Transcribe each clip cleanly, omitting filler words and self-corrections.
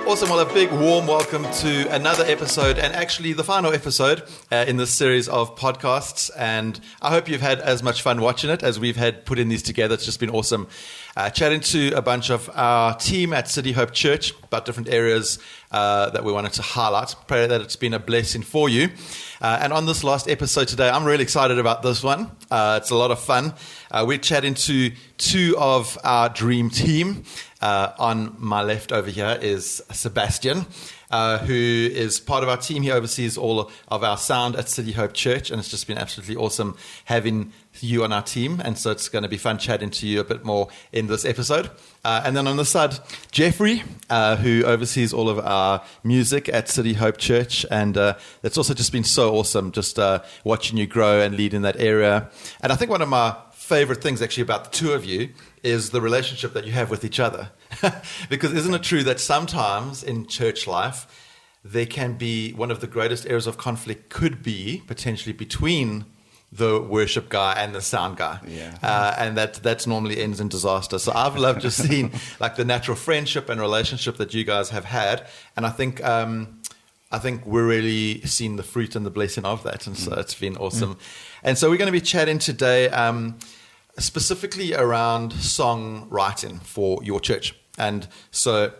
Awesome. Well, a big warm welcome to another episode, and actually the final episode in this series of podcasts. And I hope you've had as much fun watching it as we've had putting these together. It's just been awesome chatting to a bunch of our team at City Hope Church about different areas that we wanted to highlight. Pray that it's been a blessing for you. And on this last episode today, I'm really excited about this one. It's a lot of fun. We're chatting to two of our dream team. On my left over here is Sebastian, who is part of our team. He oversees all of our sound at City Hope Church, and it's just been absolutely awesome having you on our team. And so it's going to be fun chatting to you a bit more in this episode. And then on this side, Jeffrey, who oversees all of our music at City Hope Church. And it's also just been so awesome just watching you grow and lead in that area. And I think one of my favorite things actually about the two of you is the relationship that you have with each other. Because isn't it true that sometimes in church life, there can be one of the greatest areas of conflict could be potentially between the worship guy and the sound guy. And that normally ends in disaster. So I've loved just seeing like the natural friendship and relationship that you guys have had. And I think we're really seeing the fruit and the blessing of that. And so it's been awesome. And so we're going to be chatting today specifically around songwriting for your church. And so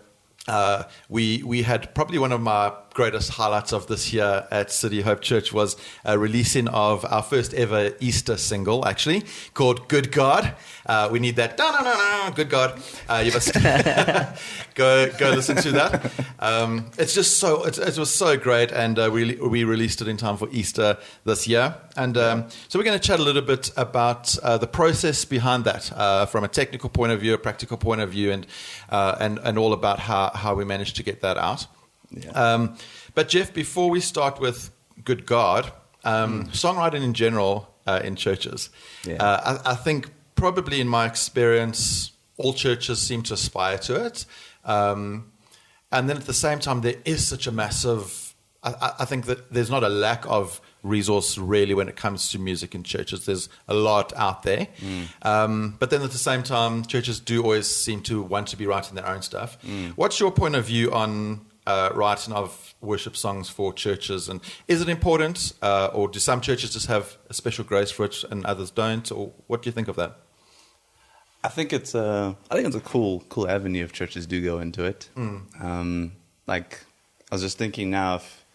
we had probably one of my greatest highlights of this year at City Hope Church was a releasing of our first ever Easter single, actually, called Good God. We need that, Good God. You must go listen to that. It's just it was so great, and we released it in time for Easter this year. And so we're going to chat a little bit about the process behind that from a technical point of view, a practical point of view, and all about how we managed to get that out. Yeah. But Jeff, before we start with Good God, songwriting in general in churches, I think probably in my experience, all churches seem to aspire to it. And then at the same time, there is such a massive, I think that there's not a lack of resource really when it comes to music in churches. There's a lot out there. But then at the same time, churches do always seem to want to be writing their own stuff. What's your point of view on writing of worship songs for churches? And is it important, or do some churches just have a special grace for it and others don't? Or what do you think of that? I think it's a cool avenue if churches do go into it. Like I was just thinking now, if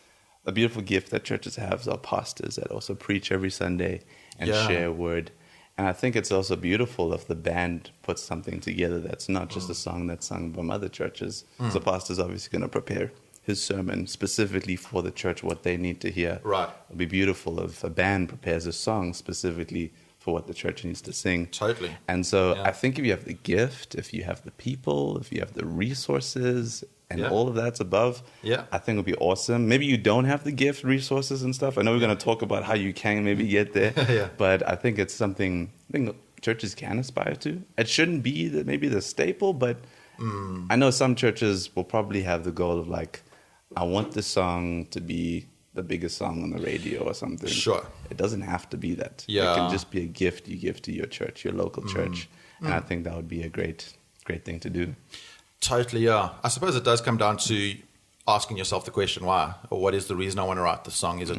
a beautiful gift that churches have are pastors that also preach every Sunday and share a word. And I think it's also beautiful if the band puts something together that's not just a song that's sung from other churches. So the pastor's obviously going to prepare his sermon specifically for the church, what they need to hear. Right. It'll be beautiful if a band prepares a song specifically for what the church needs to sing. Totally. And so I think if you have the gift, if you have the people, if you have the resources, and all of that's above, I think it'll be awesome. Maybe you don't have the gift, resources and stuff. I know we're going to talk about how you can maybe get there, but I think it's something I think churches can aspire to. It shouldn't be maybe the staple, but I know some churches will probably have the goal of like, I want this song to be the biggest song on the radio or something. Sure. It doesn't have to be that. Yeah. It can just be a gift you give to your church, your local church. And I think that would be a great thing to do. Totally, yeah. I suppose it does come down to asking yourself the question, why? Or what is the reason I want to write the song? Is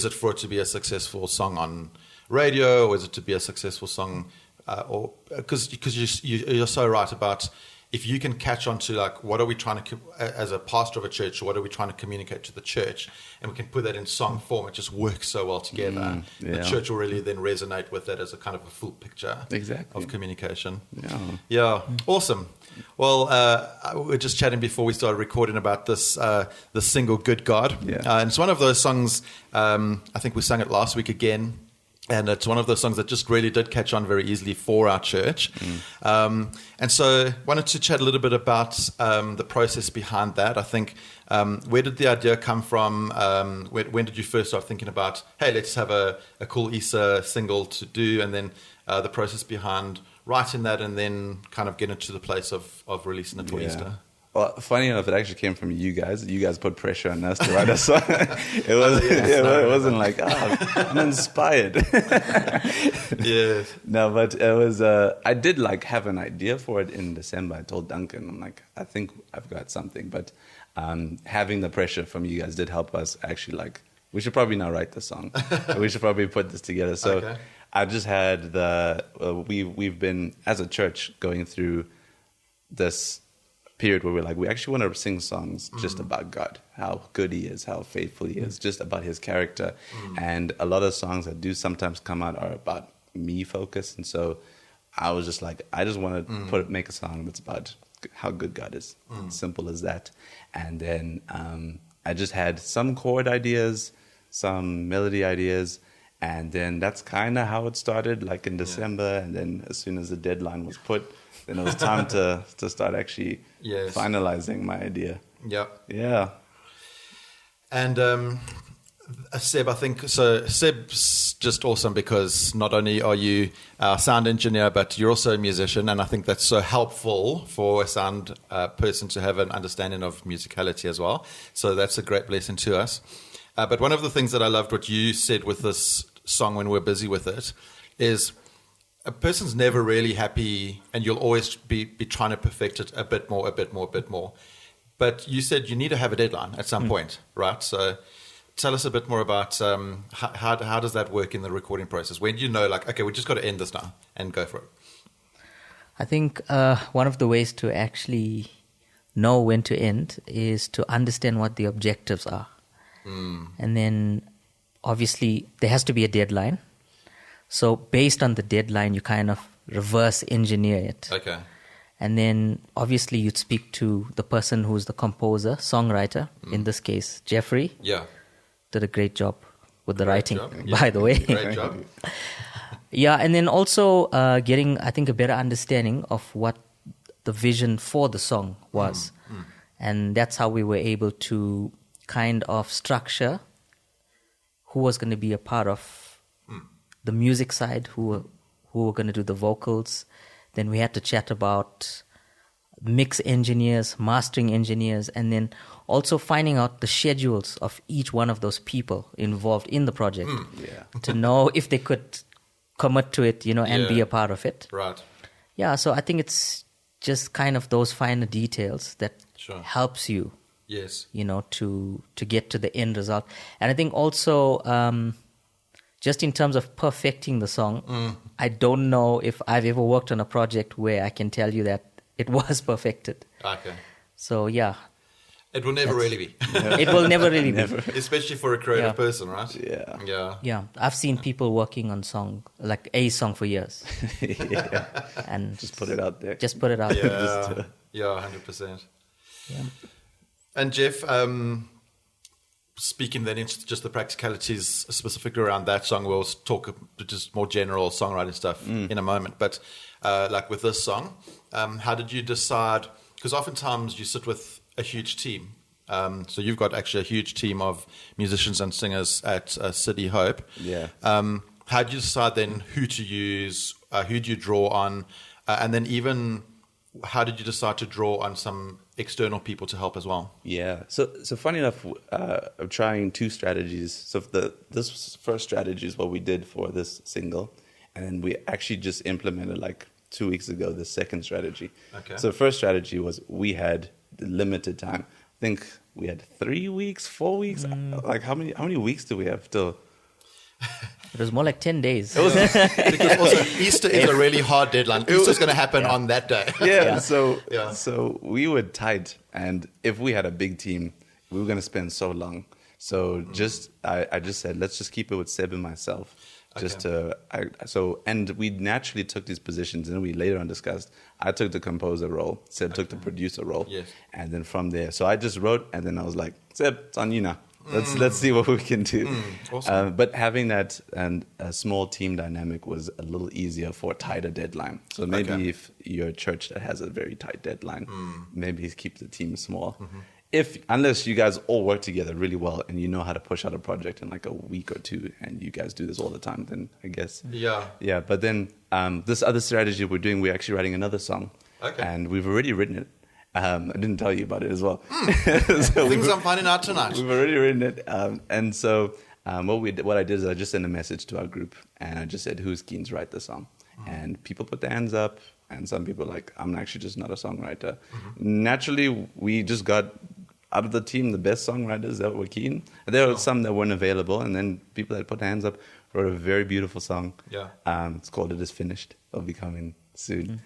it for it to be a successful song on radio, or is it to be a successful song? Or because you're so right about if you can catch on to like, what are we trying to, as a pastor of a church, what are we trying to communicate to the church? And we can put that in song form. It just works so well together. The church will really then resonate with that as a kind of a full picture of communication. Yeah. Awesome. Well, we were just chatting before we started recording about this single, Good God. And it's one of those songs, I think we sang it last week again. And it's one of those songs that just really did catch on very easily for our church. And so wanted to chat a little bit about the process behind that. I think, where did the idea come from? When did you first start thinking about, hey, let's have a cool Easter single to do? And then the process behind writing that and then kind of getting it to the place of releasing it for Easter. Well, funny enough, it actually came from you guys. You guys put pressure on us to write a song. It wasn't like, I'm inspired. Yes. No, but it was. I did like have an idea for it in December. I told Duncan, I'm like, I think I've got something. But having the pressure from you guys did help us actually like. We should probably now write the song. We should probably put this together. So okay. I just had we've been as a church going through this period where we're like, we actually want to sing songs just about God, how good he is, how faithful he is, just about his character. And a lot of songs that do sometimes come out are about me focused. And so I was just like, I just want to make a song that's about how good God is. Simple as that. And then I just had some chord ideas, some melody ideas. And then that's kind of how it started, like in December. And then as soon as the deadline was put, then it was time to start actually finalizing my idea. Yeah. And Seb, I think, so Seb's just awesome because not only are you a sound engineer, but you're also a musician. And I think that's so helpful for a sound person to have an understanding of musicality as well. So that's a great blessing to us. But one of the things that I loved what you said with this song when we're busy with it is a person's never really happy and you'll always be trying to perfect it a bit more. But you said you need to have a deadline at some point, right? So tell us a bit more about how does that work in the recording process? When do you know, like, okay, we just got to end this now and go for it? I think one of the ways to actually know when to end is to understand what the objectives are. And then obviously there has to be a deadline. So based on the deadline, you kind of reverse engineer it. Okay. And then obviously you'd speak to the person who's the composer, songwriter, in this case, Jeffrey. Yeah. Did a great job with the writing, by the way. Great job. Yeah, and then also getting, I think, a better understanding of what the vision for the song was. And that's how we were able to kind of structure who was going to be a part of the music side, who were going to do the vocals. Then we had to chat about mix engineers, mastering engineers, and then also finding out the schedules of each one of those people involved in the project to know if they could commit to it, and be a part of it. Right. Yeah, so I think it's just kind of those finer details that helps you, to get to the end result. And I think also just in terms of perfecting the song, I don't know if I've ever worked on a project where I can tell you that it was perfected. Okay. So, yeah. It will never really be. It will never really be. Especially for a creative person, right? Yeah. Yeah. I've seen people working on a song for years. And just put it out there. Yeah, 100%. Yeah. And Jeff, speaking then into just the practicalities specifically around that song, we'll talk just more general songwriting stuff in a moment. But like with this song, how did you decide? Because oftentimes you sit with a huge team. So you've got actually a huge team of musicians and singers at City Hope. Yeah. How did you decide then who to use, who do you draw on, and then even how did you decide to draw on some external people to help as well? Yeah. So funny enough, I'm trying two strategies. So this first strategy is what we did for this single, and then we actually just implemented like 2 weeks ago the second strategy. Okay. So the first strategy was we had limited time. I think we had 3 weeks, 4 weeks. Like how many weeks do we have till? It was more like 10 days. Because also Easter is a really hard deadline. Easter's going to happen on that day. So we were tight, and if we had a big team, we were going to spend so long. So I just said, let's just keep it with Seb and myself. And we naturally took these positions, and we later on discussed. I took the composer role, Seb took the producer role, and then from there, so I just wrote, and then I was like, Seb, it's on you now. Let's see what we can do. Awesome. But having that and a small team dynamic was a little easier for a tighter deadline. So maybe if you're a church that has a very tight deadline, maybe keep the team small. Unless you guys all work together really well and you know how to push out a project in like a week or two, and you guys do this all the time, then I guess. Yeah. But then this other strategy we're doing, we're actually writing another song. Okay. And we've already written it. I didn't tell you about it as well. So things I'm finding out tonight. We've already written it. And so what I did is I just sent a message to our group, and I just said, who's keen to write the song? And people put their hands up, and some people were like, I'm actually just not a songwriter. Naturally, we just got out of the team the best songwriters that were keen. And there were some that weren't available, and then people that put their hands up wrote a very beautiful song. It's called It Is Finished. It'll be coming soon.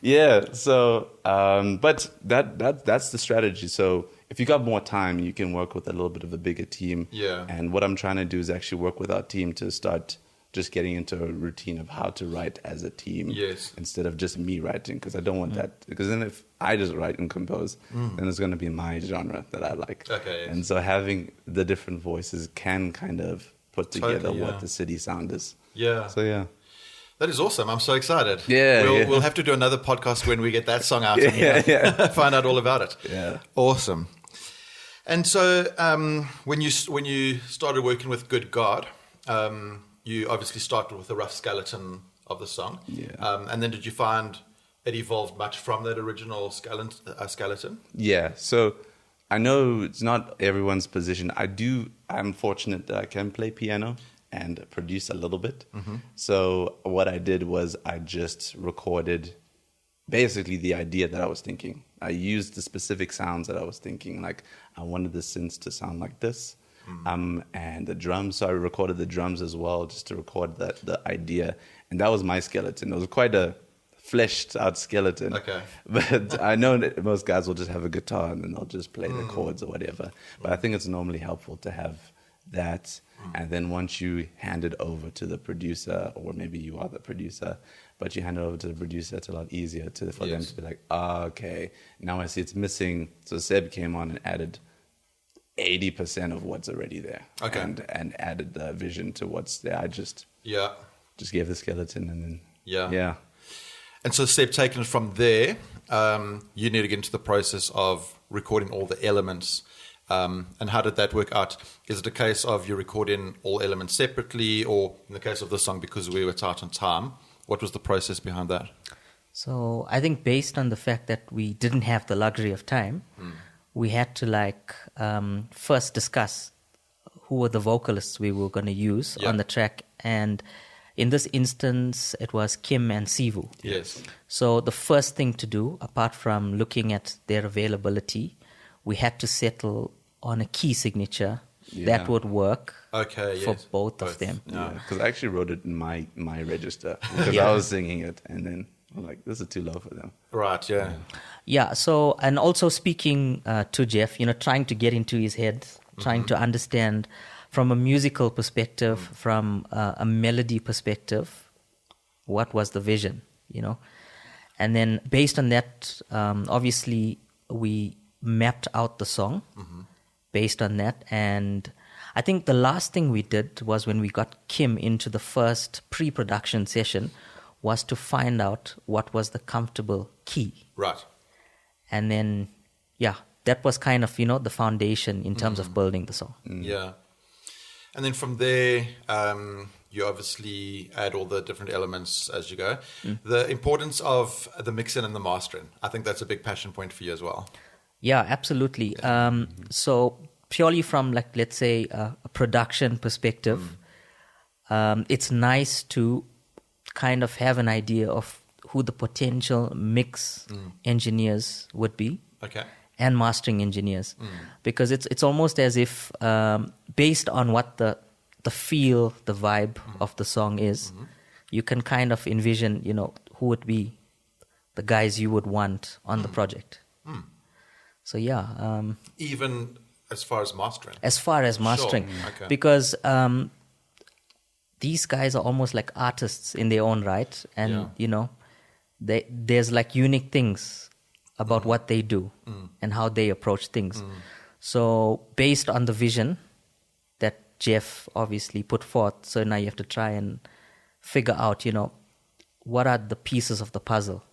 Yeah. So, but that's the strategy. So if you got more time, you can work with a little bit of a bigger team. And what I'm trying to do is actually work with our team to start just getting into a routine of how to write as a team instead of just me writing, because I don't want that. Because then if I just write and compose, then it's going to be my genre that I like. And so having the different voices can kind of put together what the city sound is. So that is awesome. I'm so excited. We'll have to do another podcast when we get that song out and find out all about it. Awesome. And so when you started working with Good God, you obviously started with a rough skeleton of the song. And then did you find it evolved much from that original skeleton? So I know it's not everyone's position. I'm fortunate that I can play piano and produce a little bit. So what I did was I just recorded basically the idea that I was thinking. I used the specific sounds that I was thinking. Like I wanted the synths to sound like this. And the drums, so I recorded the drums as well, just to record the idea. And that was my skeleton. It was quite a fleshed out skeleton. But I know that most guys will just have a guitar and then they'll just play the chords or whatever. But I think it's normally helpful to have that. And then once you hand it over to the producer, or maybe you are the producer, but you hand it over to the producer, it's a lot easier for them to be like, okay, now I see it's missing. So Seb came on and added 80% of what's already there, and added the vision to what's there. I just gave the skeleton, and then And so Seb, taking it from there, you need to get into the process of recording all the elements. And how did that work out? Is it a case of you recording all elements separately, or in the case of this song, because we were tight on time, what was the process behind that? So I think based on the fact that we didn't have the luxury of time, we had to first discuss who were the vocalists we were going to use on the track. And in this instance, it was Kim and Sivu. So the first thing to do, apart from looking at their availability, we had to settle on a key signature that would work for both of them. Because I actually wrote it in my register because I was singing it, and then I'm like, this is too low for them. So, and also speaking to Jeff, trying to get into his head, trying to understand from a musical perspective, from a melody perspective, what was the vision, And then based on that, obviously we mapped out the song based on that. And I think the last thing we did was when we got Kim into the first pre-production session was to find out what was the comfortable key. And then, that was kind of, the foundation in terms of building the song. And then from there, you obviously add all the different elements as you go. The importance of the mixing and the mastering, I think that's a big passion point for you as well. Yeah, absolutely. So purely from let's say a production perspective, it's nice to kind of have an idea of who the potential mix engineers would be and mastering engineers, because it's almost as if based on what the feel, the vibe of the song is, you can kind of envision, who would be the guys you would want on the project. So even as far as mastering? As far as mastering. Because these guys are almost like artists in their own right. And, there's unique things about what they do and how they approach things. So based on the vision that Jeff obviously put forth, so now you have to try and figure out, what are the pieces of the puzzle.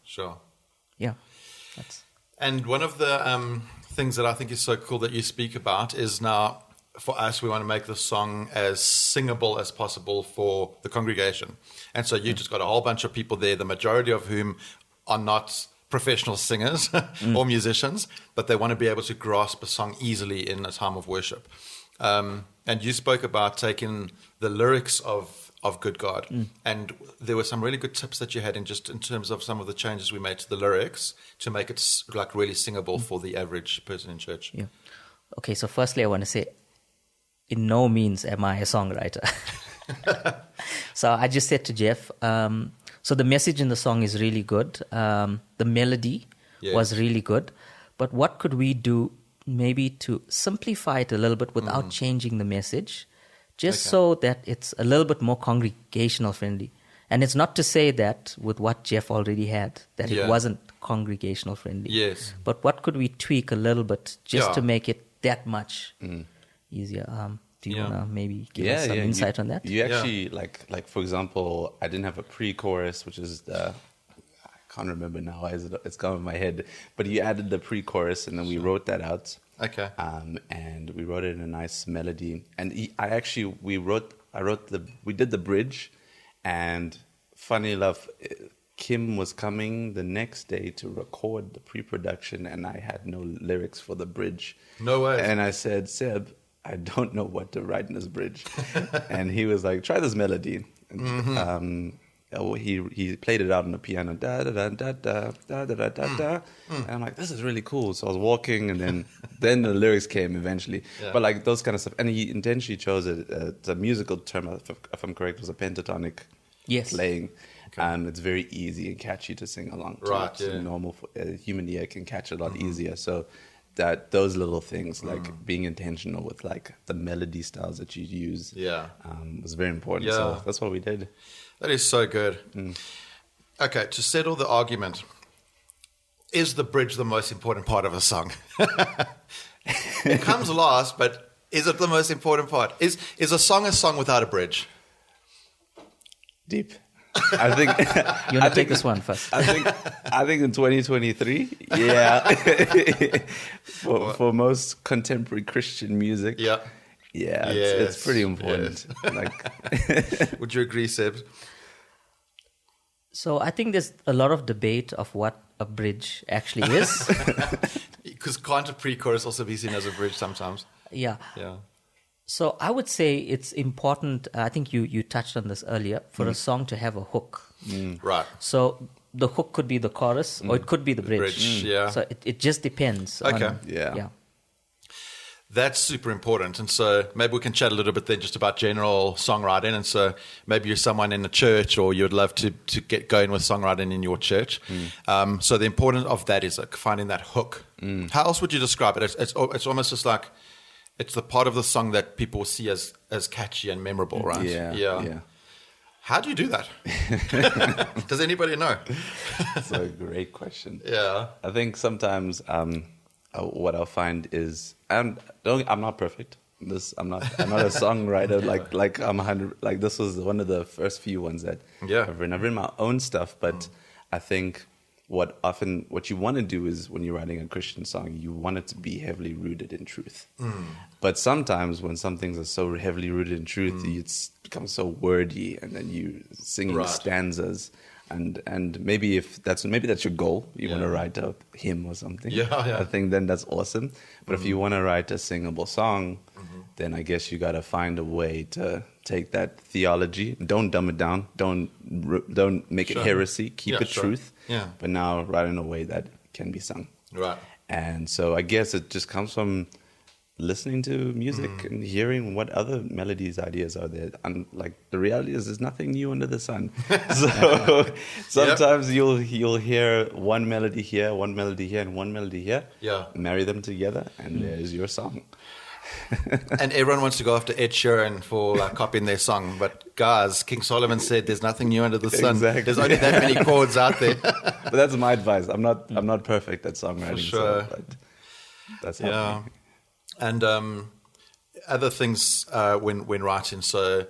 And one of the things that I think is so cool that you speak about is now, for us, we want to make the song as singable as possible for the congregation. And so you just got a whole bunch of people there, the majority of whom are not professional singers or musicians, but they want to be able to grasp a song easily in a time of worship. And you spoke about taking the lyrics of Good God, and there were some really good tips that you had in terms of some of the changes we made to the lyrics to make it like really singable for the average person in church. Yeah. Okay, so firstly I want to say, in no means am I a songwriter. So I just said to Jeff, so the message in the song is really good. The melody was really good. But what could we do maybe to simplify it a little bit without changing the message, just so that it's a little bit more congregational friendly? And it's not to say that with what Jeff already had, that it wasn't congregational friendly. Yes. But what could we tweak a little bit just to make it that much easier? Do you want to maybe give us some insight on that? You actually, like for example, I didn't have a pre-chorus, which is I can't remember now. It's gone in my head. But you added the pre-chorus, and then we wrote that out. Okay. And we wrote it in a nice melody. And we did the bridge, and funny enough, Kim was coming the next day to record the pre-production, and I had no lyrics for the bridge. No way. And I said, Seb, I don't know what to write in this bridge. And he was like, try this melody. And, he played it out on the piano. Da da da da da da da da da. And I'm like, this is really cool. So I was walking, and then the lyrics came eventually. Yeah. But like those kind of stuff. And he intentionally chose it's a musical term, if I'm correct, it was a pentatonic playing. Okay. It's very easy and catchy to sing along to. Right, So normal human ear can catch it a lot easier. So that those little things, like being intentional with like the melody styles that you use, was very important. Yeah. So that's what we did. That is so good. Okay, to settle the argument, is the bridge the most important part of a song? It comes last, but is it the most important part? Is a song without a bridge? Deep. I think you want to take this one first. I think in 2023, for most contemporary Christian music, it's pretty important. Yes. Like, would you agree, Seb? So I think there's a lot of debate of what a bridge actually is. Because can't a pre-chorus also be seen as a bridge sometimes? Yeah. Yeah. So I would say it's important, I think you touched on this earlier, for a song to have a hook. Right. So the hook could be the chorus or it could be the bridge. So it just depends. Okay. Yeah. That's super important. And so maybe we can chat a little bit then just about general songwriting. And so maybe you're someone in a church or you'd love to get going with songwriting in your church. So the importance of that is like finding that hook. How else would you describe it? It's almost just like it's the part of the song that people see as catchy and memorable, right? Yeah. How do you do that? Does anybody know? That's a great question. Yeah. I think sometimes what I'll find is I'm not perfect. I'm not a songwriter like I'm 100. Like this was one of the first few ones that I've written my own stuff, but I think what you want to do is when you're writing a Christian song, you want it to be heavily rooted in truth. But sometimes when some things are so heavily rooted in truth, it becomes so wordy, and then you singing stanzas. And maybe that's your goal. You want to write a hymn or something. I think then that's awesome. But if you want to write a singable song, then I guess you got to find a way to take that theology. Don't dumb it down. Don't make it heresy. Keep it truth. But now write in a way that can be sung. Right. And so I guess it just comes from listening to music and hearing what other melodies, ideas are there. And like the reality is there's nothing new under the sun. So sometimes you'll hear one melody here, one melody here, and one melody here. Yeah. Marry them together and there's your song. And everyone wants to go after Ed Sheeran for copying their song. But guys, King Solomon said there's nothing new under the sun. Exactly. There's only that many chords out there. But that's my advice. I'm not perfect at songwriting. For sure. But that's how And other things when writing. So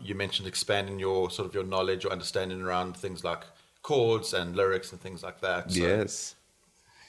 you mentioned expanding your knowledge or understanding around things like chords and lyrics and things like that. So. Yes.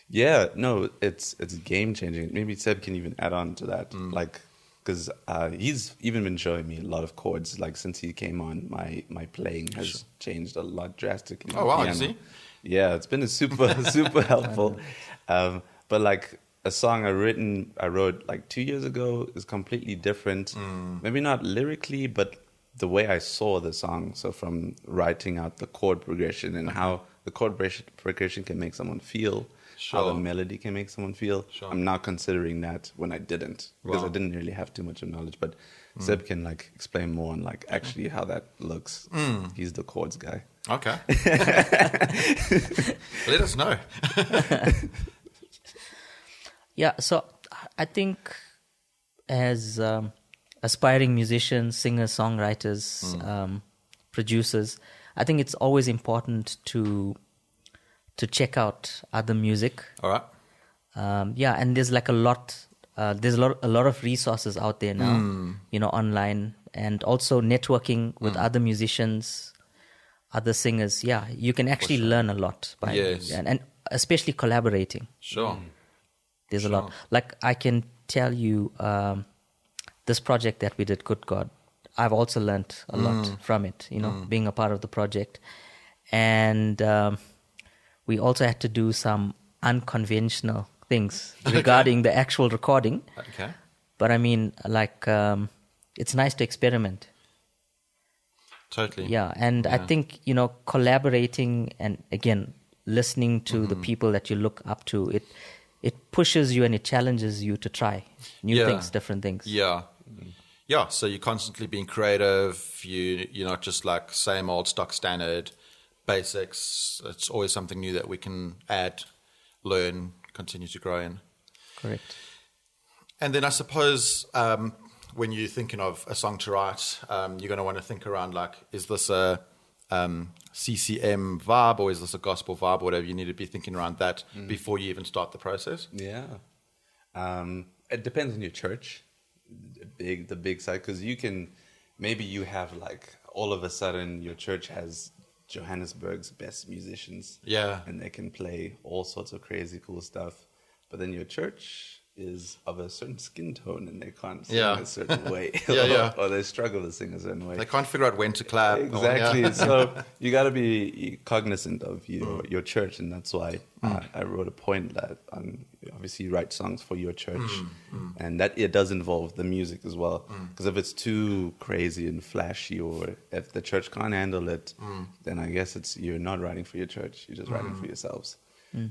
Yeah. No, it's game changing. Maybe Seb can even add on to that. Like because he's even been showing me a lot of chords. Like since he came on, my playing has changed a lot drastically. Oh wow, you see? Yeah, it's been a super helpful. But like a song I wrote like 2 years ago is completely different. Maybe not lyrically, but the way I saw the song. So from writing out the chord progression and how the chord progression can make someone feel, how the melody can make someone feel. I'm now considering that when I didn't, because I didn't really have too much of knowledge. But Seb can like explain more on like actually how that looks. He's the chords guy. Okay. Let us know. Yeah, so I think as aspiring musicians, singers, songwriters, producers, I think it's always important to check out other music. All right. Yeah, and there's like a lot of resources out there now, online, and also networking with other musicians, other singers. Yeah, you can actually learn a lot by and especially collaborating. Sure. There's a lot. Like I can tell you, this project that we did, Good God, I've also learned a lot from it, being a part of the project. And we also had to do some unconventional things regarding the actual recording. Okay. But I mean, like, it's nice to experiment. Totally. Yeah, and I think, collaborating and, again, listening to the people that you look up to, it pushes you and it challenges you to try new things, different things. Yeah. Yeah, so you're constantly being creative. You're not just like same old stock standard basics. It's always something new that we can add, learn, continue to grow in. Correct. And then I suppose when you're thinking of a song to write, you're going to want to think around like, is this a CCM vibe or is this a gospel vibe or whatever? You need to be thinking around that before you even start the process. Yeah. It depends on your church, the big side, because maybe you have like all of a sudden your church has Johannesburg's best musicians. Yeah. And they can play all sorts of crazy cool stuff. But then your church is of a certain skin tone and they can't sing a certain way. Or they struggle to sing a certain way. They can't figure out when to clap. Exactly. So you got to be cognizant of your church, and that's why I wrote a point that obviously you write songs for your church, and that it does involve the music as well. Because if it's too crazy and flashy, or if the church can't handle it, then I guess you're not writing for your church. You're just writing for yourselves.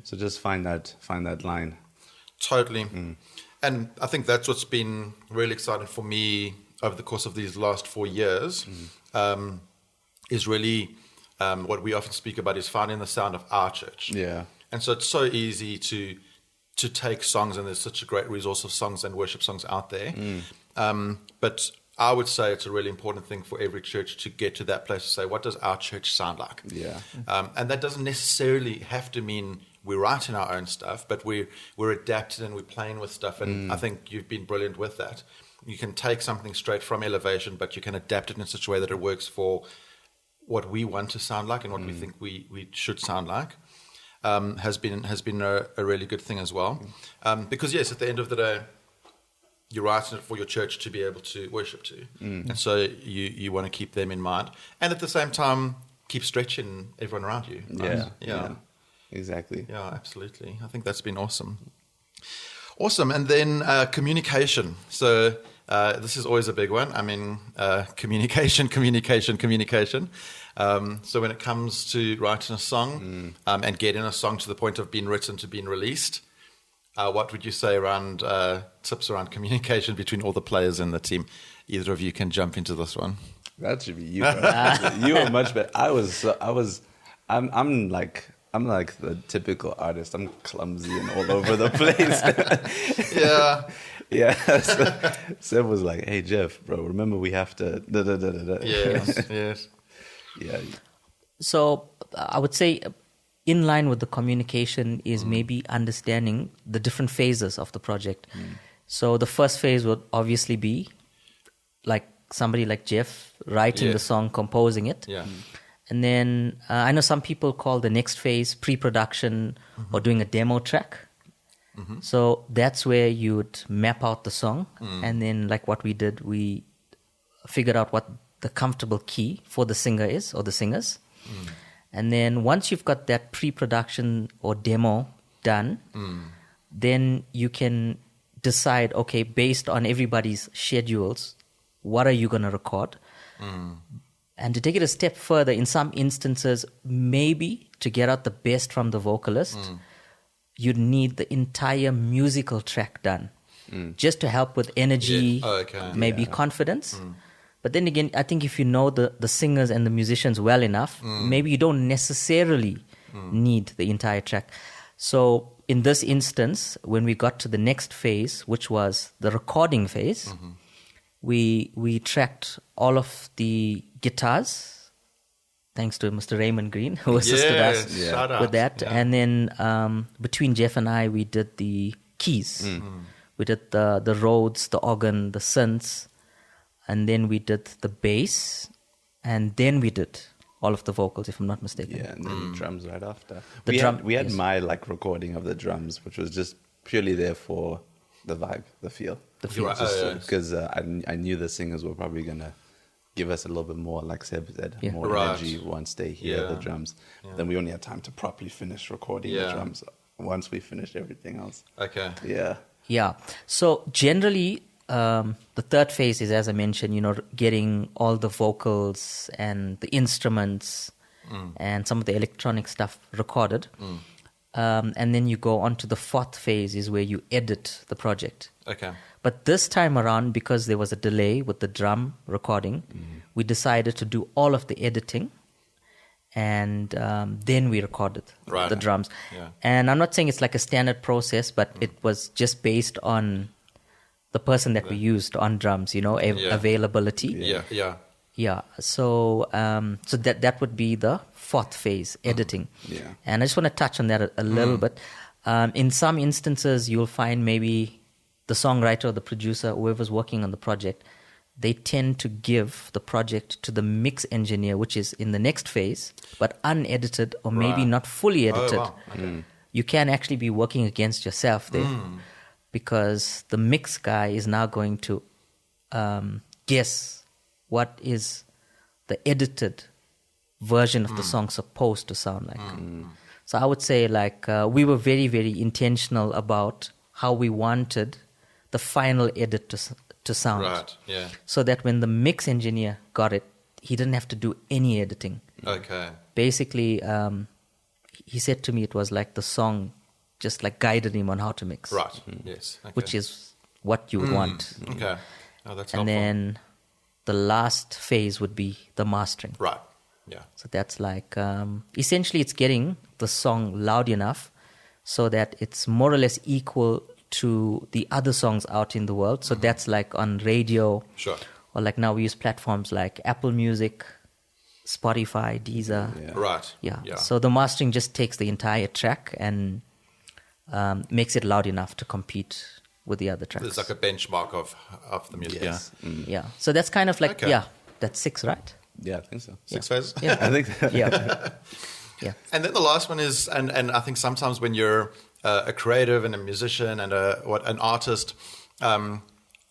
So just find that line. Totally. And I think that's what's been really exciting for me over the course of these last 4 years, is really what we often speak about is finding the sound of our church. Yeah. And so it's so easy to take songs, and there's such a great resource of songs and worship songs out there. But I would say it's a really important thing for every church to get to that place to say, what does our church sound like? Yeah. And that doesn't necessarily have to mean we're writing our own stuff, but we're adapting and we're playing with stuff. And I think you've been brilliant with that. You can take something straight from Elevation, but you can adapt it in such a way that it works for what we want to sound like and what we think we should sound like. Has been a really good thing as well. Because yes, at the end of the day, you're writing it for your church to be able to worship to. And so you want to keep them in mind. And at the same time, keep stretching everyone around you. Right? Yeah. Exactly. Yeah, absolutely. I think that's been awesome. Awesome. And then communication. So this is always a big one. I mean, communication. So when it comes to writing a song and getting a song to the point of being written to being released, what would you say around tips around communication between all the players in the team? Either of you can jump into this one. That should be you. You were much better. I'm like the typical artist. I'm clumsy and all over the place. Yeah. So Seb was like, "Hey Jeff, bro, remember we have to." Yes. Yeah. So I would say, in line with the communication is maybe understanding the different phases of the project. So the first phase would obviously be like somebody like Jeff writing the song, composing it. Yeah. And then I know some people call the next phase pre-production or doing a demo track. So that's where you would map out the song. And then like what we did, we figured out what the comfortable key for the singer is or the singers. And then once you've got that pre-production or demo done, then you can decide, okay, based on everybody's schedules, what are you going to record? And to take it a step further, in some instances, maybe to get out the best from the vocalist, you'd need the entire musical track done just to help with energy, maybe confidence. But then again, I think if you know the singers and the musicians well enough, maybe you don't necessarily need the entire track. So in this instance, when we got to the next phase, which was the recording phase, we tracked all of the guitars, thanks to Mr. Raymond Green, who assisted us with that. Yeah. And then between Jeff and I, we did the keys. We did the Rhodes, the organ, the synths, and then we did the bass, and then we did all of the vocals, if I'm not mistaken. Yeah, and then the drums right after. We had my recording of the drums, which was just purely there for the vibe, the feel. Because I knew the singers were probably going to give us a little bit more, like Seb said, more energy once they hear the drums. Then we only had time to properly finish recording the drums once we finished everything else. Okay. Yeah. So generally, the third phase is, as I mentioned, getting all the vocals and the instruments and some of the electronic stuff recorded. And then you go on to the fourth phase is where you edit the project. Okay. But this time around, because there was a delay with the drum recording, we decided to do all of the editing, and then we recorded the drums. Yeah. And I'm not saying it's like a standard process, but it was just based on the person that we used on drums, availability. Yeah. So that would be the fourth phase, editing. And I just want to touch on that a little bit. In some instances, you'll find maybe the songwriter or the producer, whoever's working on the project, they tend to give the project to the mix engineer, which is in the next phase, but unedited or maybe not fully edited. Oh, wow. Okay. You can actually be working against yourself there because the mix guy is now going to guess what is the edited version of the song supposed to sound like. So I would say we were very, very intentional about how we wanted the final edit to sound. Right, yeah. So that when the mix engineer got it, he didn't have to do any editing. Okay. Basically, he said to me it was like the song just like guided him on how to mix. Right, yes. Okay. Which is what you would want. Okay. Oh, that's helpful. And then the last phase would be the mastering. Right, yeah. So that's like, essentially it's getting the song loud enough so that it's more or less equal to the other songs out in the world. So that's like on radio. Sure. Or like now we use platforms like Apple Music, Spotify, Deezer. Yeah. Right. Yeah. So the mastering just takes the entire track and makes it loud enough to compete with the other tracks. There's like a benchmark of the music. Yes. Yeah. So that's kind of like, that's 6, right? Yeah, I think so. 6 phases? Yeah. I think so. Yeah. And then the last one is, and I think sometimes when you're a creative and a musician and an artist,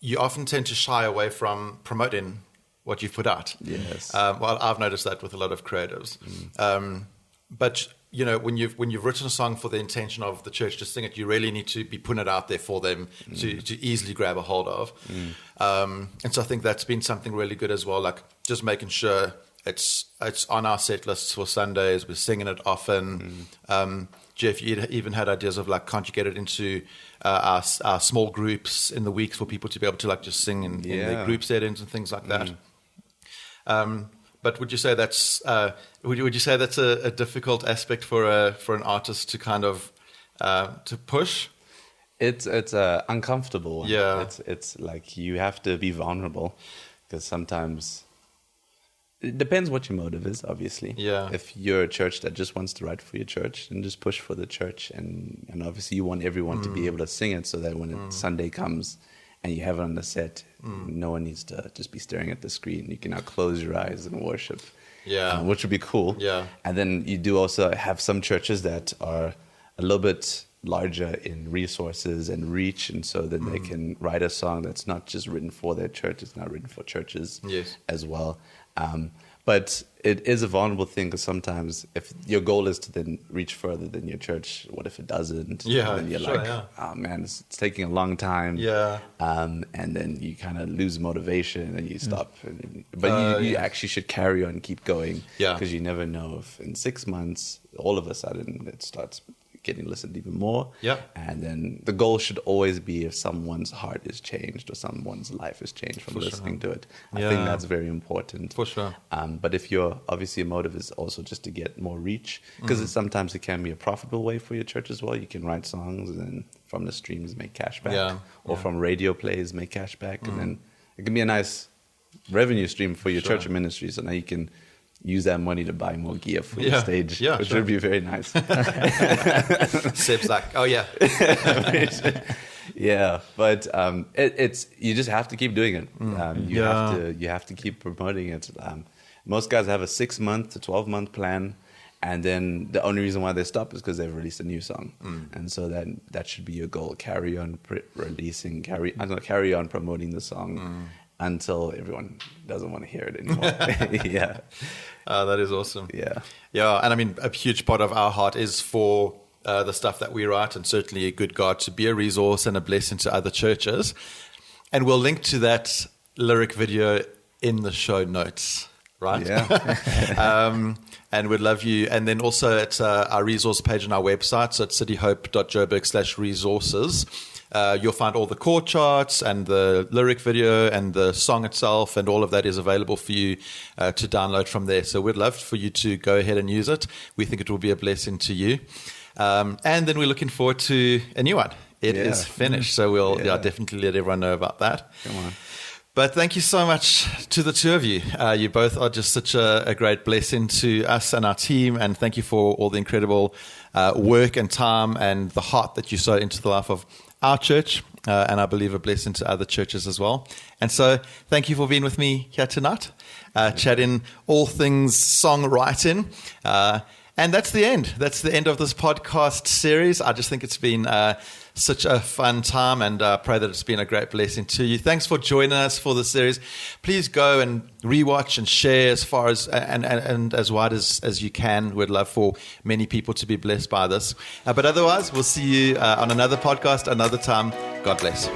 you often tend to shy away from promoting what you've put out. Yes. Well, I've noticed that with a lot of creatives. But when you've written a song for the intention of the church to sing it, you really need to be putting it out there for them to easily grab a hold of. And so I think that's been something really good as well, like just making sure it's on our set lists for Sundays. We're singing it often. Jeff, you even had ideas of like, can't you get it into our small groups in the weeks for people to be able to like just sing in their group settings and things like that. But would you say that's a difficult aspect for an artist to kind of to push? It's uncomfortable. Yeah, it's like you have to be vulnerable because sometimes. It depends what your motive is, obviously. Yeah. If you're a church that just wants to write for your church, then just push for the church. And obviously you want everyone to be able to sing it so that when Sunday comes and you have it on the set, no one needs to just be staring at the screen. You can now close your eyes and worship. Yeah. Which would be cool. Yeah. And then you do also have some churches that are a little bit larger in resources and reach, and so then they can write a song that's not just written for their church, it's not written for churches as well. But it is a vulnerable thing, because sometimes if your goal is to then reach further than your church, what if it doesn't? Yeah, and then you're oh man, it's taking a long time. Yeah. And then you kind of lose motivation and you stop. But you actually should carry on, keep going. Yeah. Because you never know if in 6 months, all of a sudden it starts getting listened even more. Yeah. And then the goal should always be if someone's heart is changed or someone's life is changed from listening to it. I think that's very important. For sure. But if your motive is also just to get more reach, because sometimes it can be a profitable way for your church as well. You can write songs and then from the streams make cash back, or from radio plays make cash back, and then it can be a nice revenue stream for your church ministry. So now you can use that money to buy more gear for your stage, which would be very nice. Seb's like, oh yeah. Yeah, but it's you just have to keep doing it. You have to keep promoting it. Most guys have a 6 month to 12-month plan, and then the only reason why they stop is because they've released a new song. And so that should be your goal. Carry on carry on promoting the song until everyone doesn't want to hear it anymore. Yeah. That is awesome. Yeah. Yeah, and I mean, a huge part of our heart is for the stuff that we write, and certainly a good God to be a resource and a blessing to other churches. And we'll link to that lyric video in the show notes, right? Yeah. And we'd love you. And then also at our resource page on our website, so it's cityhope.joburg/resources. You'll find all the chord charts and the lyric video and the song itself, and all of that is available for you to download from there. So we'd love for you to go ahead and use it. We think it will be a blessing to you. And then we're looking forward to a new one. It is finished. So we'll definitely let everyone know about that. Come on. But thank you so much to the two of you. You both are just such a great blessing to us and our team. And thank you for all the incredible work and time and the heart that you sow into the life of our church, and I believe a blessing to other churches as well. And so thank you for being with me here tonight, chatting all things songwriting. And that's the end. That's the end of this podcast series. I just think it's been such a fun time, and I pray that it's been a great blessing to you. Thanks for joining us for the series. Please go and rewatch and share as far as and as wide as you can. We'd love for many people to be blessed by this. But otherwise, we'll see you on another podcast another time. God bless.